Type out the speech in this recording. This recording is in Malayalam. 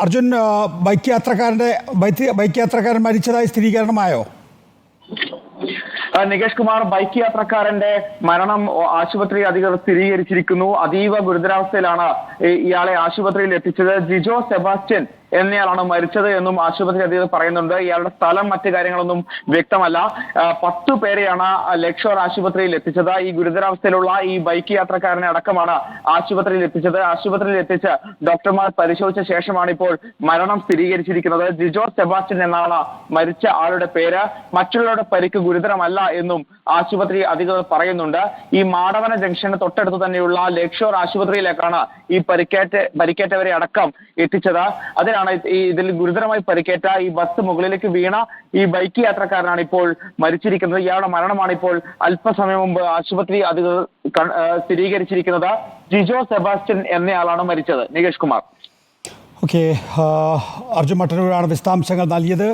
അർജുൻ, ബൈക്ക് യാത്രക്കാരൻ മരിച്ചതായി സ്ഥിരീകരണമായോ? നികേഷ് കുമാർ, ബൈക്ക് യാത്രക്കാരന്റെ മരണം ആശുപത്രി അധികൃതർ സ്ഥിരീകരിച്ചിരിക്കുന്നു. അതീവ ഗുരുതരാവസ്ഥയിലാണ് ഇയാളെ ആശുപത്രിയിൽ എത്തിച്ചത്. ജിജോ സെബാസ്റ്റ്യൻ എന്നയാളാണ് മരിച്ചത് എന്നും ആശുപത്രി അധികൃതർ പറയുന്നുണ്ട്. ഇയാളുടെ സ്ഥലം, മറ്റു കാര്യങ്ങളൊന്നും വ്യക്തമല്ല. 10 പേരെയാണ് ലക്ഷോർ ആശുപത്രിയിൽ എത്തിച്ചത്. ഈ ഗുരുതരാവസ്ഥയിലുള്ള ഈ ബൈക്ക് യാത്രക്കാരനെ അടക്കമാണ് ആശുപത്രിയിൽ എത്തിച്ചത്. ആശുപത്രിയിൽ എത്തിച്ച് ഡോക്ടർമാർ പരിശോധിച്ച ശേഷമാണ് ഇപ്പോൾ മരണം സ്ഥിരീകരിച്ചിരിക്കുന്നത്. ജിജോ സെബാസ്റ്റ്യൻ എന്നാണ് മരിച്ച ആളുടെ പേര്. മറ്റുള്ളവരുടെ പരിക്ക് ഗുരുതരമല്ല എന്നും ആശുപത്രി അധികൃതർ പറയുന്നുണ്ട്. ഈ മാടവന ജംഗ്ഷന് തൊട്ടടുത്ത് തന്നെയുള്ള ലക്ഷോർ ആശുപത്രിയിലേക്കാണ് ഈ പരിക്കേറ്റവരെ അടക്കം എത്തിച്ചത്. അതിനാണ് ഇതിൽ ഗുരുതരമായി പരിക്കേറ്റ ഈ ബസ് മുകളിലേക്ക് വീണ ഈ ബൈക്ക് യാത്രക്കാരനാണ് ഇപ്പോൾ മരിച്ചിരിക്കുന്നത്. ഇയാളുടെ മരണമാണ് ഇപ്പോൾ അല്പസമയം മുമ്പ് ആശുപത്രി അധികൃതർ സ്ഥിരീകരിച്ചിരിക്കുന്നത്. ജിജോ സെബാസ്റ്റ്യൻ എന്നയാളാണ് മരിച്ചത്. നികേഷ് കുമാർ. ഓക്കെ, അർജുൻ മട്ടന്നൂരാണ് വിശദാംശങ്ങൾ നൽകിയത്.